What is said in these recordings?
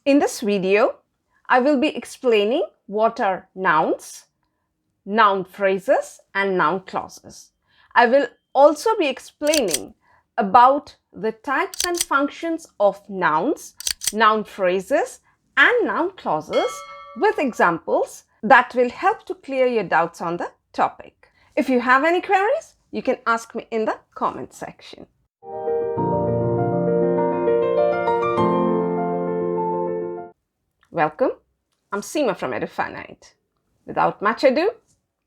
In this video, I will be explaining what are nouns, noun phrases and noun clauses. I will also be explaining about the types and functions of nouns, noun phrases and noun clauses with examples that will help to clear your doubts on the topic. If you have any queries, you can ask me in the comment section. Welcome, I'm Seema from Edufinite. Without much ado,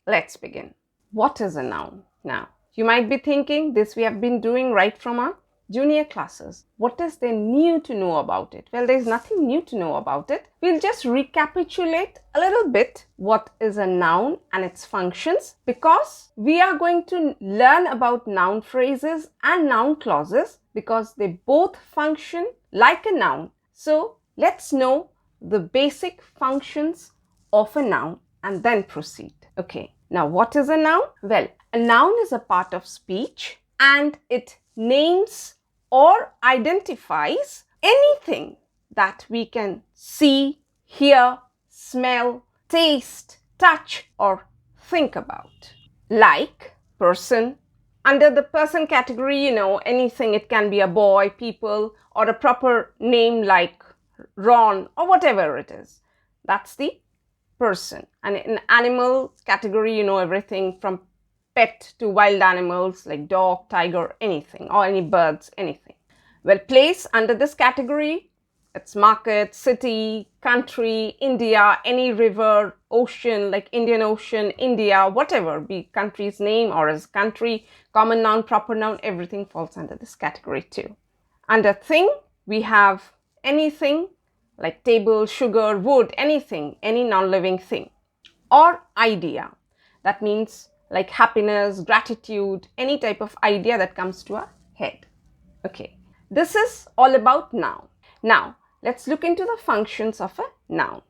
let's begin. What is a noun? Now, you might be thinking this we have been doing right from our junior classes. What is there new to know about it? Well, there's nothing new to know about it. We'll just recapitulate a little bit what is a noun and its functions, because we are going to learn about noun phrases and noun clauses because they both function like a noun. So let's know the basic functions of a noun and then proceed. Okay, now what is a noun? Well, a noun is a part of speech and it names or identifies anything that we can see, hear, smell, taste, touch or think about. Like person. Under the person category, anything. It can be a boy, people, or a proper name like Ron or whatever it is. That's the person. And in animal category, everything from pet to wild animals like dog, tiger, anything, or any birds, anything. Well, place under this category, it's market, city, country, India, any river, ocean like Indian Ocean, India, whatever be country's name or as country, common noun, proper noun, everything falls under this category too. Under thing, we have anything like table, sugar, wood, anything, any non-living thing. Or idea, that means like happiness, gratitude, any type of idea that comes to our head. Okay, this is all about noun. Now, let's look into the functions of a noun.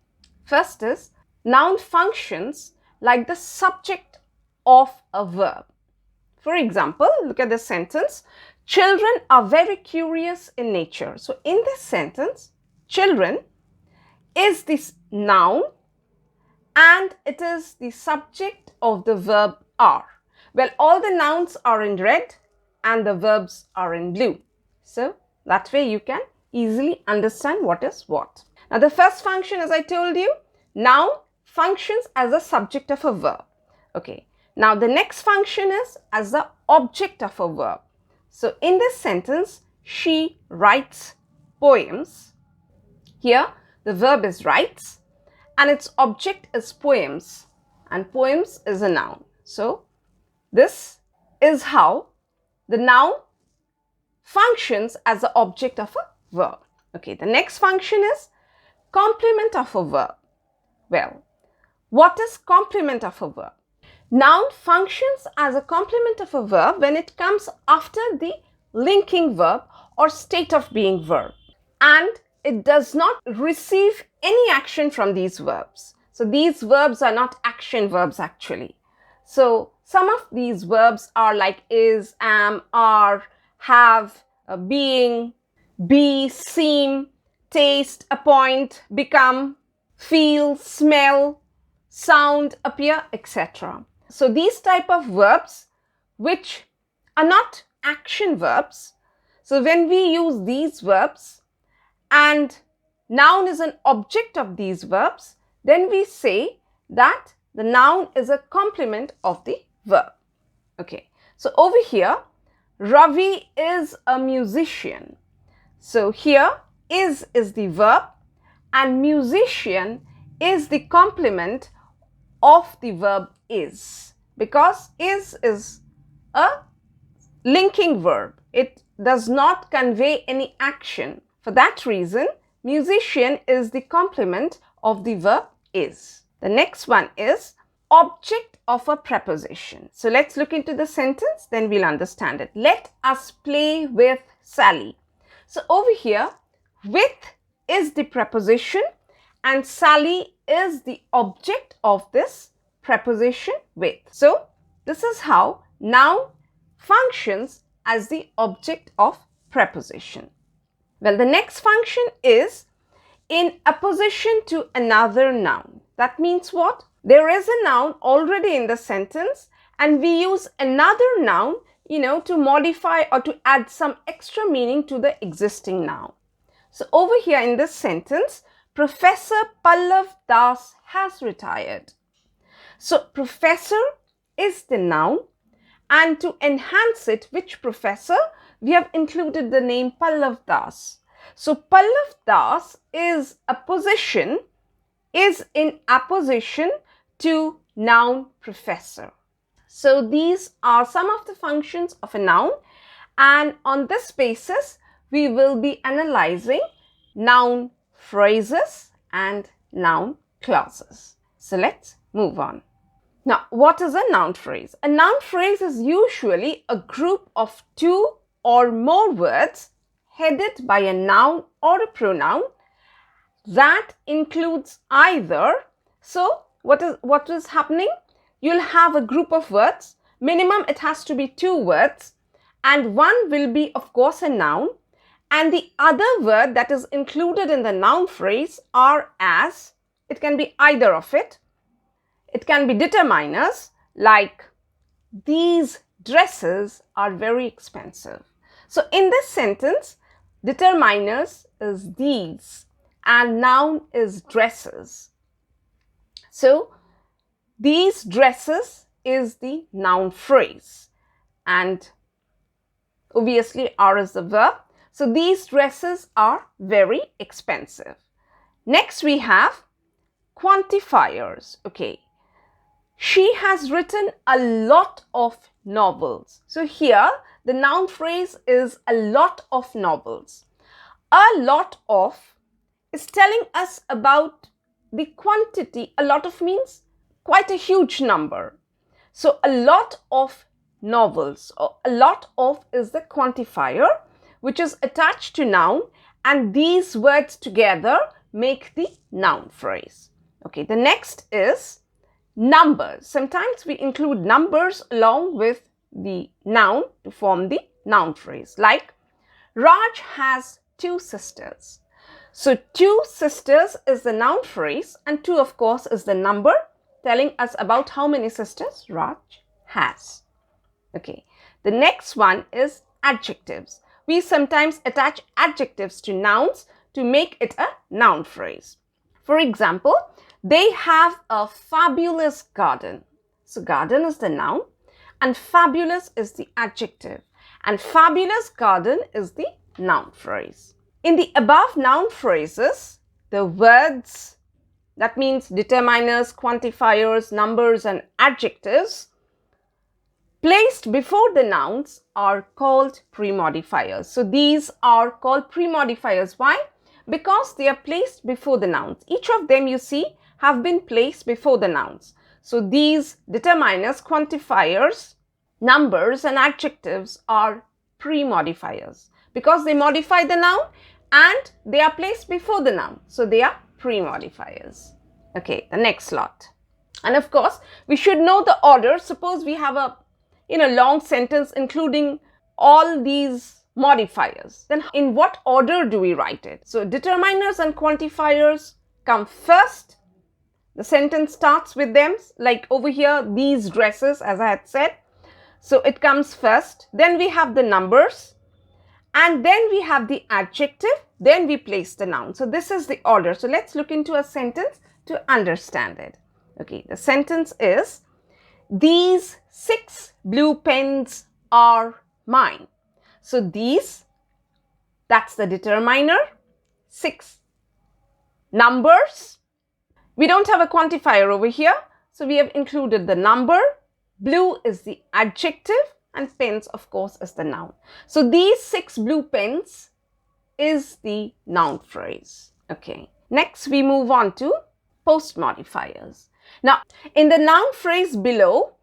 First is, noun functions like the subject of a verb. For example, look at this sentence. Children are very curious in nature. So in this sentence, children is this noun and it is the subject of the verb are. Well, all the nouns are in red and the verbs are in blue. So that way you can easily understand what is what. Now the first function, as I told you, noun functions as a subject of a verb. Okay. Now the next function is as the object of a verb. So in this sentence, she writes poems. Here the verb is writes and its object is poems, and poems is a noun. So this is how the noun functions as the object of a verb. Okay, the next function is complement of a verb. Well, what is complement of a verb? Noun functions as a complement of a verb when it comes after the linking verb or state of being verb, and it does not receive any action from these verbs. So these verbs are not action verbs actually. So some of these verbs are like is, am, are, have, being, be, seem, taste, appoint, become, feel, smell, sound, appear, etc. So these type of verbs which are not action verbs. So when we use these verbs and noun is an object of these verbs, then we say that the noun is a complement of the verb. Okay, so over here, Ravi is a musician. So here is the verb and musician is the complement of the verb is, because is a linking verb. It does not convey any action. For that reason, musician is the complement of the verb is. The next one is object of a preposition. So let's look into the sentence, then we'll understand it. Let us play with Sally. So over here, with is the preposition and Sally is the object of this preposition with. So this is how noun functions as the object of preposition. Well, the next function is in apposition to another noun. That means what? There is a noun already in the sentence and we use another noun, to modify or to add some extra meaning to the existing noun. So over here in this sentence, Professor Pallav Das has retired. So professor is the noun, and to enhance it, which professor? We have included the name Pallav Das. So Pallav Das is in apposition to noun professor. So these are some of the functions of a noun, and on this basis we will be analyzing noun phrases and noun clauses. So let's move on. Now, what is a noun phrase? A noun phrase is usually a group of 2 or more words headed by a noun or a pronoun that includes either. So what is happening? You'll have a group of words. Minimum it has to be 2 words, and one will be of course a noun, and the other word that is included in the noun phrase are as, it can be either of it. It can be determiners like these dresses are very expensive. So in this sentence, determiners is these and noun is dresses. So these dresses is the noun phrase and obviously are is the verb. So these dresses are very expensive. Next we have quantifiers. Okay. She has written a lot of novels. So here the noun phrase is a lot of novels. A lot of is telling us about the quantity. A lot of means quite a huge number. So a lot of novels, or a lot of is the quantifier which is attached to noun, and these words together make the noun phrase. Okay, the next is numbers. Sometimes we include numbers along with the noun to form the noun phrase. Like Raj has 2 sisters. So 2 sisters is the noun phrase and 2 of course is the number telling us about how many sisters Raj has. Okay. The next one is adjectives. We sometimes attach adjectives to nouns to make it a noun phrase. For example, they have a fabulous garden. So garden is the noun and fabulous is the adjective, and fabulous garden is the noun phrase. In the above noun phrases, the words, that means determiners, quantifiers, numbers and adjectives placed before the nouns are called pre-modifiers. So these are called pre-modifiers. Why? Because they are placed before the nouns. Each of them you see have been placed before the nouns. So these determiners, quantifiers, numbers and adjectives are pre-modifiers because they modify the noun and they are placed before the noun. So they are pre-modifiers. Okay, the next lot. And of course, we should know the order. Suppose we have a long sentence including all these modifiers. Then in what order do we write it? So determiners and quantifiers come first. The sentence starts with them, like over here, these dresses, as I had said. So it comes first. Then we have the numbers. And then we have the adjective. Then we place the noun. So this is the order. So let's look into a sentence to understand it. Okay, the sentence is, these 6 blue pens are mine. So these, that's the determiner, 6 numbers. We don't have a quantifier over here, so we have included the number. Blue is the adjective and pens of course is the noun. So these 6 blue pens is the noun phrase. Okay. Next we move on to post modifiers. Now in the noun phrase below,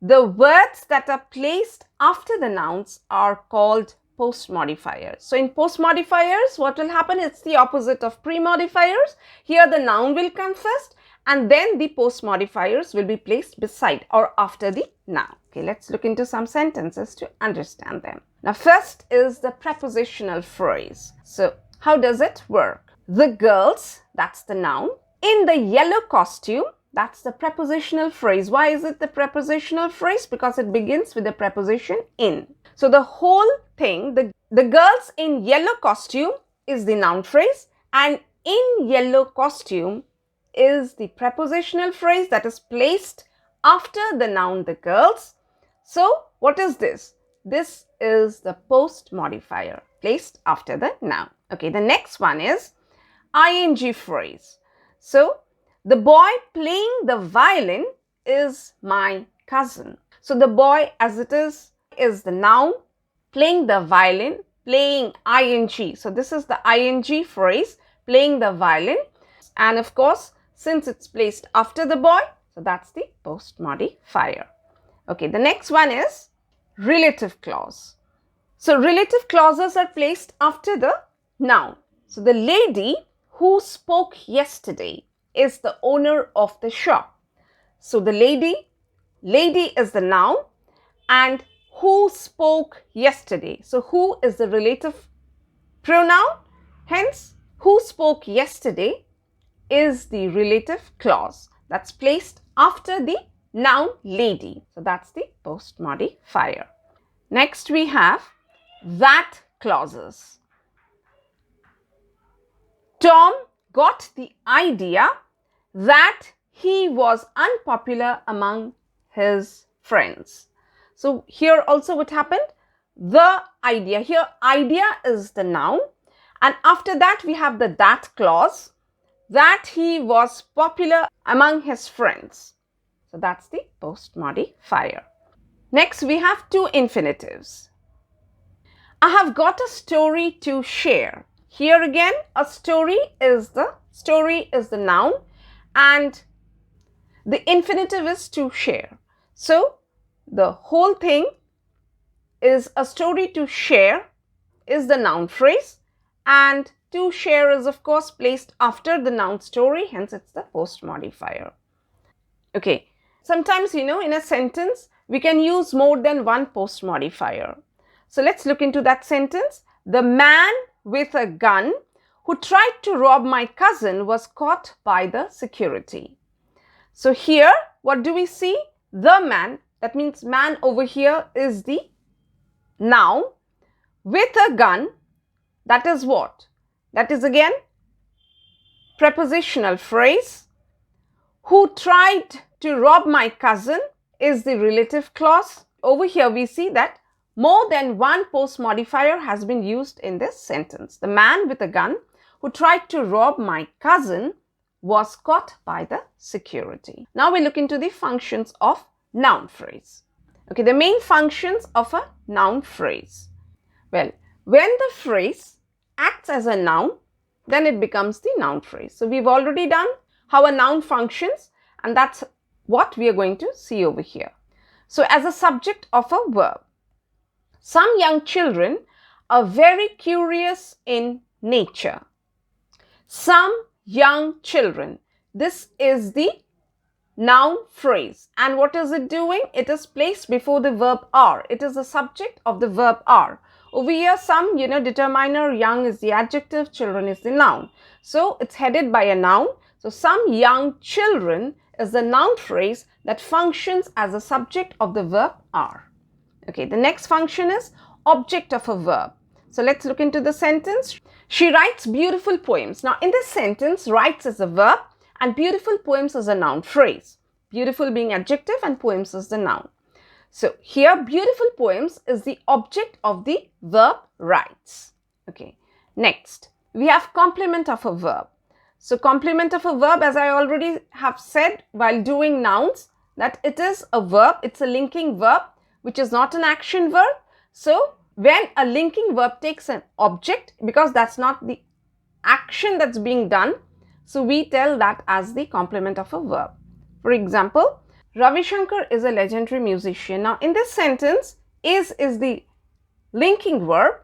the words that are placed after the nouns are called post modifiers. So in post modifiers, what will happen? It's the opposite of pre modifiers. Here the noun will come first and then the post modifiers will be placed beside or after the noun. Okay, let's look into some sentences to understand them. Now first is the prepositional phrase. So how does it work? The girls, that's the noun, in the yellow costume, that's the prepositional phrase. Why is it the prepositional phrase? Because it begins with the preposition in. So the whole thing, the girls in yellow costume is the noun phrase, and in yellow costume is the prepositional phrase that is placed after the noun the girls. So what is this? This is the post modifier placed after the noun. Okay, the next one is ing phrase. So the boy playing the violin is my cousin. So the boy as it is the noun, playing the violin, playing ing. So this is the ing phrase, playing the violin. And of course, since it's placed after the boy, so that's the post modifier. Okay, the next one is relative clause. So relative clauses are placed after the noun. So the lady who spoke yesterday is the owner of the shop. So the lady is the noun, and who spoke yesterday. So who is the relative pronoun. Hence, who spoke yesterday is the relative clause that's placed after the noun lady. So that's the post modifier. Next we have that clauses. Tom got the idea that he was unpopular among his friends. So here also what happened? The idea. Here idea is the noun, and after that we have the that clause, that he was popular among his friends. So that's the post modifier. Next we have two infinitives. I have got a story to share. Here again a story is the noun, and the infinitive is to share. So the whole thing is a story to share is the noun phrase, and to share is of course placed after the noun story, hence it's the post modifier. Okay, sometimes in a sentence we can use more than one post modifier. So let's look into that sentence. The man with a gun who tried to rob my cousin was caught by the security. So here what do we see? The man, that means man over here is the noun, with a gun, that is what? That is again prepositional phrase. Who tried to rob my cousin is the relative clause. Over here we see that more than one post modifier has been used in this sentence. The man with a gun who tried to rob my cousin was caught by the security. Now we look into the functions of noun phrase. Okay, the main functions of a noun phrase. Well, when the phrase acts as a noun, then it becomes the noun phrase. So we've already done how a noun functions, and that's what we are going to see over here. So as a subject of a verb, some young children are very curious in nature. Some young children. This is the noun phrase. And what is it doing? It is placed before the verb are. It is the subject of the verb are. Over here, some, determiner, young is the adjective, children is the noun. So it's headed by a noun. So some young children is the noun phrase that functions as a subject of the verb are. Okay, the next function is object of a verb. So let's look into the sentence. She writes beautiful poems. Now in this sentence, writes is a verb and beautiful poems is a noun phrase. Beautiful being adjective and poems is the noun. So here beautiful poems is the object of the verb writes. Okay, next we have complement of a verb. So complement of a verb, as I already have said while doing nouns, that it is a verb, it's a linking verb which is not an action verb. So when a linking verb takes an object, because that's not the action that's being done, so we tell that as the complement of a verb. For example, Ravi Shankar is a legendary musician. Now in this sentence, is the linking verb.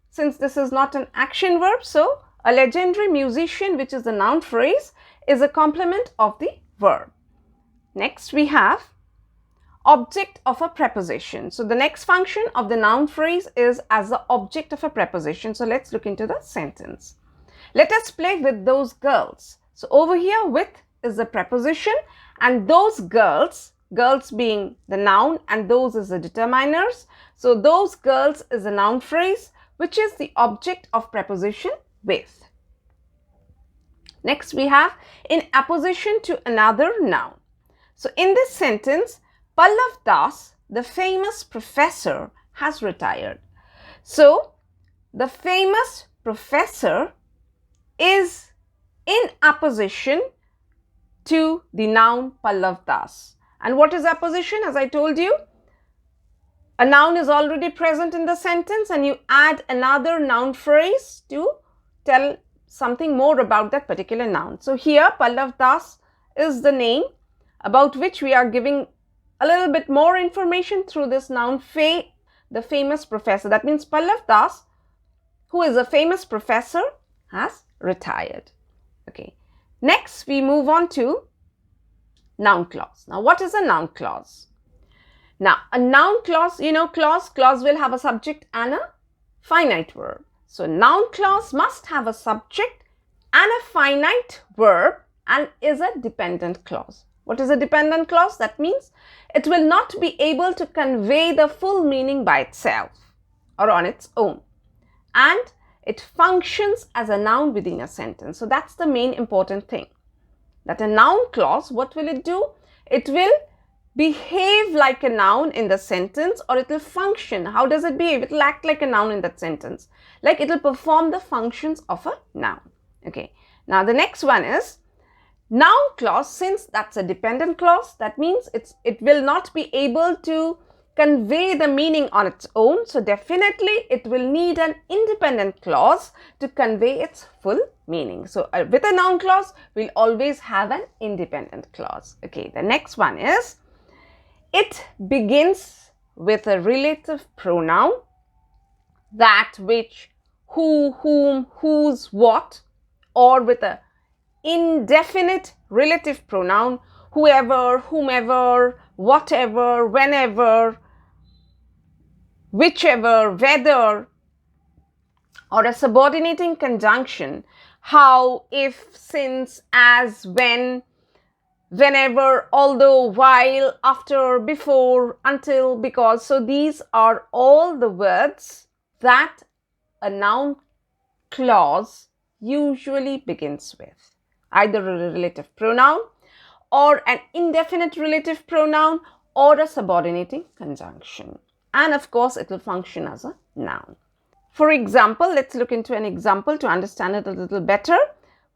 Since this is not an action verb, so a legendary musician, which is the noun phrase, is a complement of the verb. Next we have object of a preposition. So the next function of the noun phrase is as the object of a preposition. So let's look into the sentence. Let us play with those girls. So over here, with is the preposition, and those girls, girls being the noun and those is the determiners. So those girls is a noun phrase which is the object of preposition with. Next we have in apposition to another noun. So in this sentence, Pallav Das, the famous professor, has retired. So the famous professor is in apposition to the noun Pallav Das. And what is apposition? As I told you, a noun is already present in the sentence and you add another noun phrase to tell something more about that particular noun. So here Pallav Das is the name about which we are giving a little bit more information through this noun the famous professor. That means Pallav Das, who is a famous professor, has retired. Okay. Next we move on to noun clause. Now what is a noun clause? Now a noun clause, you know, clause will have a subject and a finite verb. So noun clause must have a subject and a finite verb and is a dependent clause. What is a dependent clause? That means it will not be able to convey the full meaning by itself or on its own, and it functions as a noun within a sentence. So that's the main important thing, that a noun clause, what will it do? It will behave like a noun in the sentence, or it will function. How does it behave? It will act like a noun in that sentence. Like it will perform the functions of a noun. Okay. Now the next one is noun clause. Since that's a dependent clause, that means it will not be able to convey the meaning on its own. So definitely it will need an independent clause to convey its full meaning. So with a noun clause, we'll always have an independent clause. Okay. The next one is it begins with a relative pronoun, that, which, who, whom, whose, what, or with a indefinite relative pronoun, whoever, whomever, whatever, whenever, whichever, whether, or a subordinating conjunction, how, if, since, as, when, whenever, although, while, after, before, until, because. So these are all the words that a noun clause usually begins with. Either a relative pronoun or an indefinite relative pronoun or a subordinating conjunction. And of course, it will function as a noun. For example, let's look into an example to understand it a little better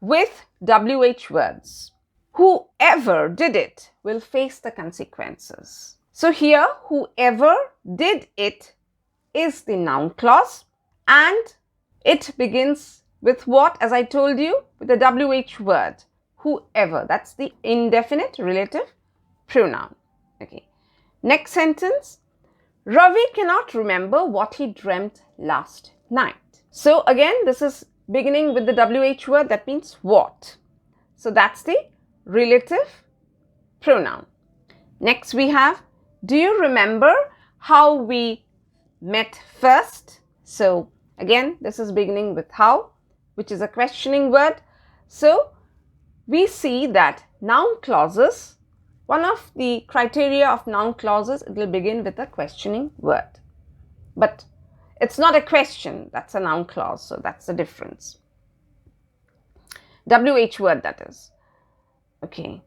with WH words. Whoever did it will face the consequences. So here, whoever did it is the noun clause, and it begins with what? As I told you, with the WH word. Whoever, that's the indefinite relative pronoun. Okay. Next sentence. Ravi cannot remember what he dreamt last night. So again, this is beginning with the WH word. That means what. So that's the relative pronoun. Next we have, do you remember how we met first? So again, this is beginning with how, which is a questioning word. So we see that noun clauses, one of the criteria of noun clauses, it will begin with a questioning word. But it's not a question, that's a noun clause. So that's the difference. WH word, that is. Okay.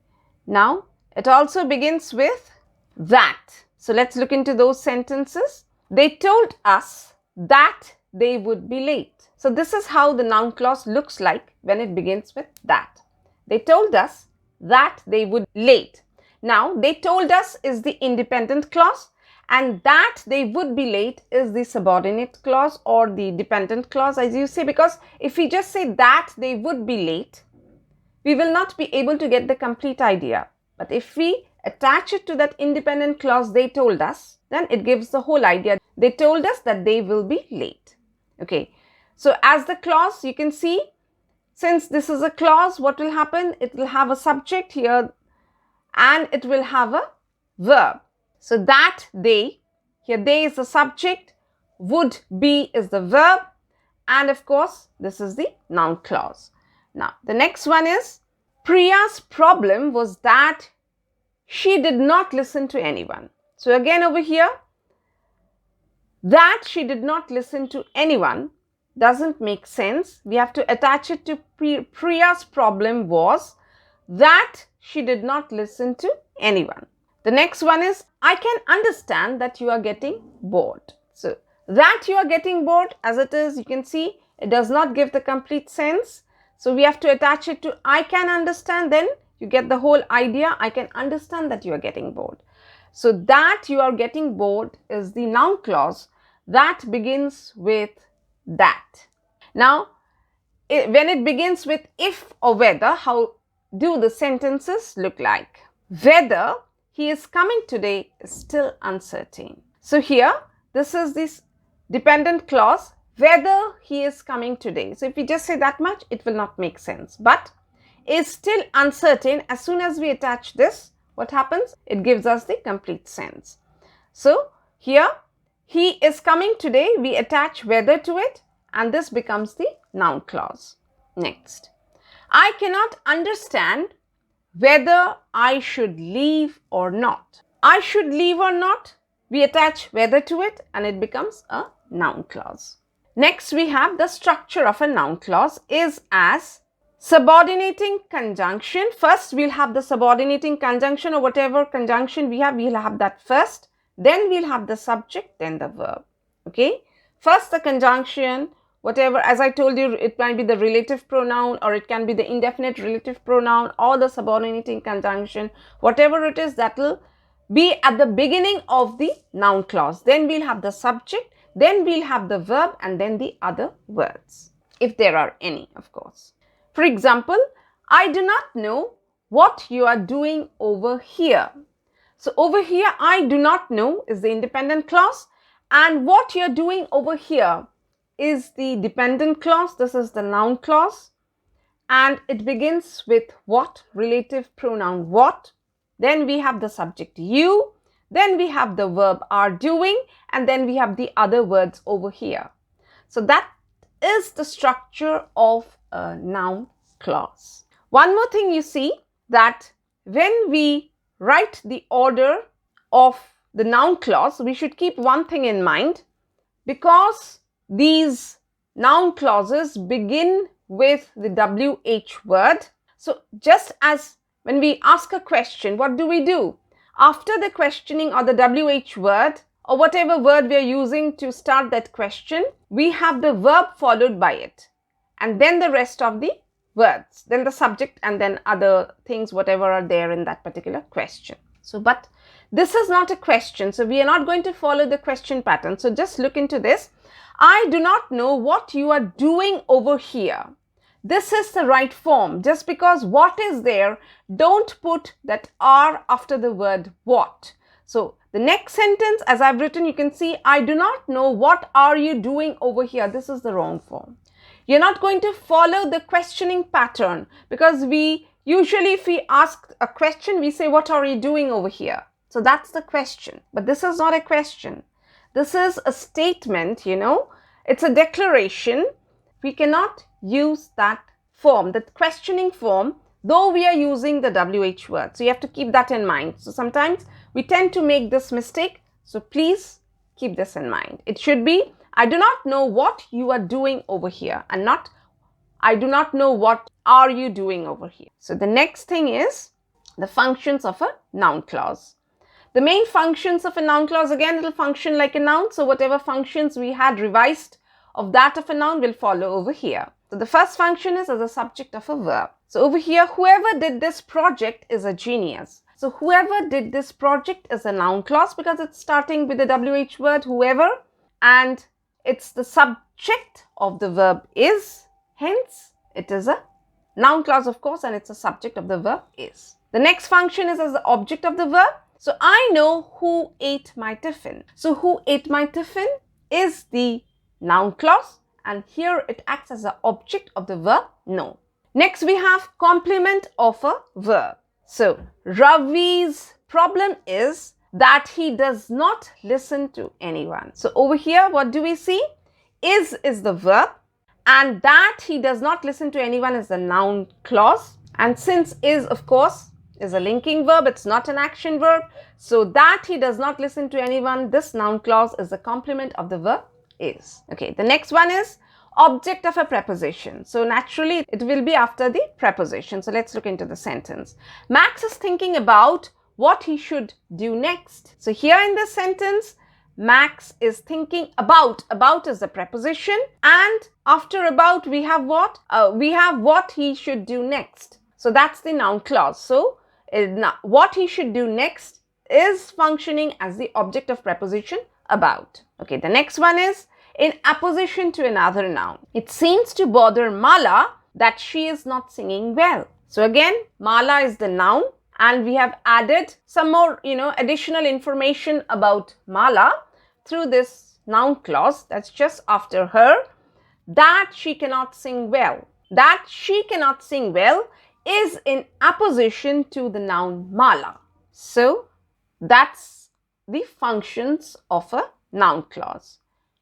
Now, it also begins with that. So let's look into those sentences. They told us that they would be late. So this is how the noun clause looks like when it begins with that. They told us that they would be late. Now, they told us is the independent clause, and that they would be late is the subordinate clause or the dependent clause, as you say, because if we just say that they would be late, we will not be able to get the complete idea. But if we attach it to that independent clause, they told us, then it gives the whole idea. They told us that they will be late. Okay. So as the clause, you can see, since this is a clause, what will happen? It will have a subject here and it will have a verb. So that they, here they is the subject, would be is the verb, and of course, this is the noun clause. Now, the next one is Priya's problem was that she did not listen to anyone. So again over here, that she did not listen to anyone doesn't make sense. We have to attach it to Priya's problem was that she did not listen to anyone. The next one is I can understand that you are getting bored. So that you are getting bored, as it is, you can see it does not give the complete sense. So we have to attach it to I can understand, then you get the whole idea. I can understand that you are getting bored. So that you are getting bored is the noun clause that begins with that. Now, when it begins with if or whether, how do the sentences look like? Whether he is coming today is still uncertain. So here, this is this dependent clause, whether he is coming today. So if we just say that much, it will not make sense. But is still uncertain, as soon as we attach this, what happens? It gives us the complete sense. So here, he is coming today, we attach whether to it, and this becomes the noun clause. Next, I cannot understand whether I should leave or not. I should leave or not, we attach whether to it and it becomes a noun clause. Next, we have the structure of a noun clause is as subordinating conjunction. First, we'll have the subordinating conjunction or whatever conjunction we have, we'll have that first. Then we'll have the subject, then the verb. Okay. First, the conjunction, whatever, as I told you, it might be the relative pronoun or it can be the indefinite relative pronoun or the subordinating conjunction, whatever it is, that will be at the beginning of the noun clause. Then we'll have the subject, then we'll have the verb, and then the other words, if there are any, of course. For example, I do not know what you are doing over here. So over here, I do not know is the independent clause, and what you're doing over here is the dependent clause. This is the noun clause, and it begins with what? Relative pronoun what. Then we have the subject you, then we have the verb are doing, and then we have the other words over here. So that is the structure of a noun clause. One more thing you see, that when we write the order of the noun clause, we should keep one thing in mind, because these noun clauses begin with the WH word. So just as when we ask a question, what do? After the questioning or the WH word or whatever word we are using to start that question, we have the verb followed by it, and then the rest of the words, then the subject, and then other things, whatever are there in that particular question. So, but this is not a question, so we are not going to follow the question pattern. So just look into this. I do not know what you are doing over here. This is the right form. Just because what is there, don't put that are after the word what. So the next sentence, as I've written, you can see, I do not know what are you doing over here. This is the wrong form. You're not going to follow the questioning pattern, because we usually, if we ask a question, we say, what are you doing over here? So that's the question. But this is not a question. This is a statement, it's a declaration. We cannot use that form, that questioning form, though we are using the WH word. So you have to keep that in mind. So sometimes we tend to make this mistake. So please keep this in mind. It should be, I do not know what you are doing over here, and not, I do not know what are you doing over here. So the next thing is the functions of a noun clause. The main functions of a noun clause, again, it will function like a noun. So whatever functions we had revised of that of a noun will follow over here. So the first function is as a subject of a verb. So over here, whoever did this project is a genius. So whoever did this project is a noun clause, because it's starting with the WH word, whoever, and it's the subject of the verb is. Hence, it is a noun clause, of course, and it's a subject of the verb is. The next function is as the object of the verb. So I know who ate my tiffin. So who ate my tiffin is the noun clause, and here it acts as the object of the verb know. Next, we have complement of a verb. So Ravi's problem is that he does not listen to anyone. So over here, what do we see? Is the verb, And that he does not listen to anyone is the noun clause. And since is, of course, is a linking verb, it's not an action verb. So that he does not listen to anyone, this noun clause is the complement of the verb is. Okay, the next one is object of a preposition. So naturally it will be after the preposition. So let's look into the sentence. Max is thinking about what he should do next. So here in this sentence, Max is thinking about. About is the preposition, and after about we have what? We have what he should do next. So that's the noun clause. So what he should do next is functioning as the object of preposition about. Okay, the next one is in apposition to another noun. It seems to bother Mala that she is not singing well. So again, Mala is the noun, and we have added some more, additional information about Mala through this noun clause that's just after her, that she cannot sing well. That she cannot sing well is in apposition to the noun Mala. So that's the functions of a noun clause.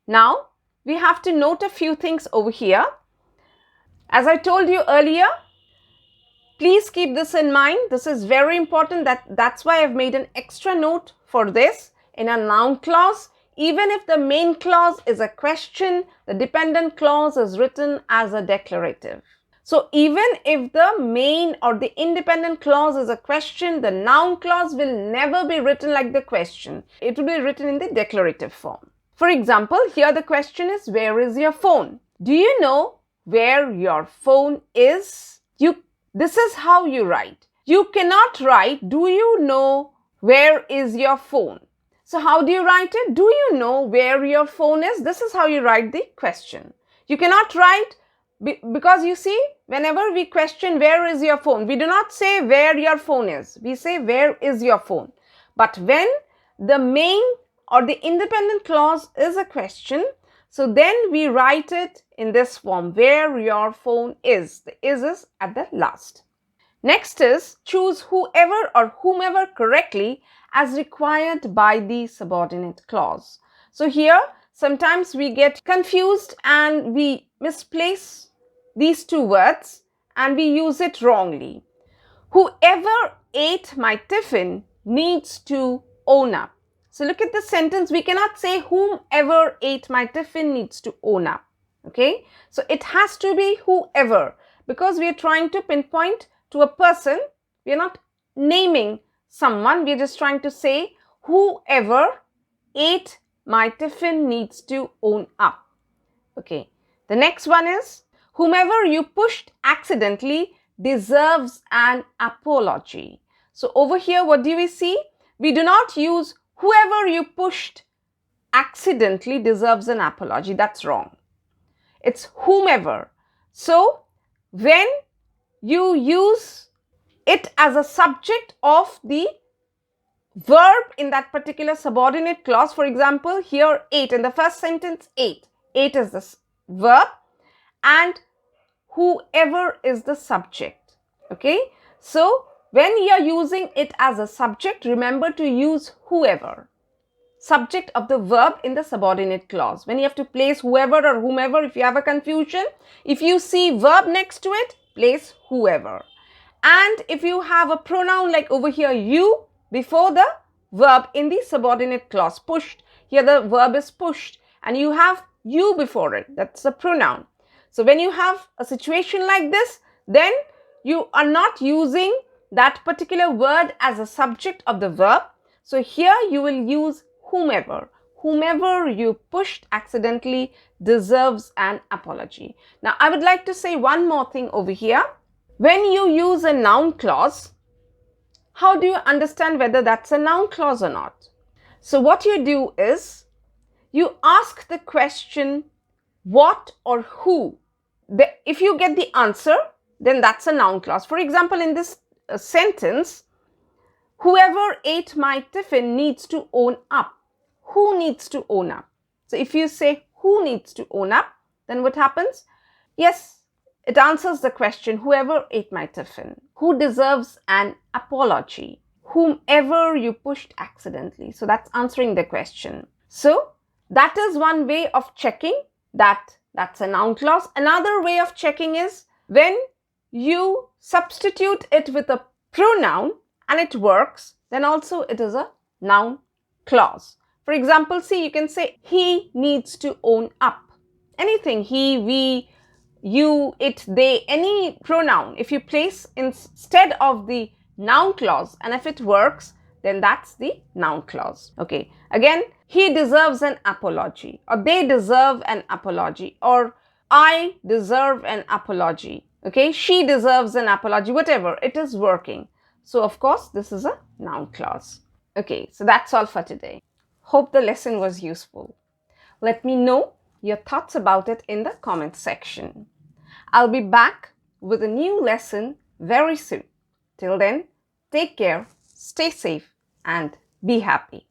Now we have to note a few things over here. As I told you earlier, please keep this in mind. This is very important. That's why I've made an extra note for this. In a noun clause, even if the main clause is a question, the dependent clause is written as a declarative. So even if the main or the independent clause is a question, the noun clause will never be written like the question. It will be written in the declarative form. For example, here the question is, where is your phone? Do you know where your phone is? This is how you write. You cannot write, do you know where is your phone? So how do you write it? Do you know where your phone is? This is how you write the question. You cannot write, because you see, whenever we question where is your phone, we do not say where your phone is. We say where is your phone. But when the main or the independent clause is a question, so then we write it in this form, where your phone is. The is at the last. Next is choose whoever or whomever correctly as required by the subordinate clause. So here sometimes we get confused and we misplace these two words and we use it wrongly. Whoever ate my tiffin needs to own up. So look at the sentence. We cannot say whomever ate my tiffin needs to own up. Okay. So it has to be whoever, because we are trying to pinpoint to a person. We are not naming someone. We are just trying to say whoever ate my tiffin needs to own up. Okay. The next one is whomever you pushed accidentally deserves an apology. So over here, what do we see? We do not use whoever you pushed accidentally deserves an apology. That's wrong. It's whomever. So when you use it as a subject of the verb in that particular subordinate clause, for example, here ate, in the first sentence ate. Ate is the verb and whoever is the subject. Okay. So when you are using it as a subject, remember to use whoever, subject of the verb in the subordinate clause. When you have to place whoever or whomever, if you have a confusion, if you see verb next to it, place whoever. And if you have a pronoun like over here, you, before the verb in the subordinate clause, pushed, here the verb is pushed and you have you before it, that's a pronoun. So when you have a situation like this, then you are not using that particular word as a subject of the verb. So here you will use whomever. Whomever you pushed accidentally deserves an apology. Now I would like to say one more thing over here. When you use a noun clause, how do you understand whether that's a noun clause or not? So what you do is you ask the question what or who. If you get the answer, then that's a noun clause. For example, in this sentence, whoever ate my tiffin needs to own up. Who needs to own up? So if you say who needs to own up, then what happens? Yes, it answers the question, whoever ate my tiffin. Who deserves an apology? Whomever you pushed accidentally. So that's answering the question. So that is one way of checking that That's a noun clause. Another way of checking is when you substitute it with a pronoun and it works, then also it is a noun clause. For example, see, you can say he needs to own up. Anything, he, we, you, it, they, any pronoun, if you place instead of the noun clause and if it works, then that's the noun clause. Okay, again, he deserves an apology, or they deserve an apology, or I deserve an apology. Okay, she deserves an apology, whatever, it is working. So of course, this is a noun clause. Okay, so that's all for today. Hope the lesson was useful. Let me know your thoughts about it in the comment section. I'll be back with a new lesson very soon. Till then, take care, stay safe, and be happy.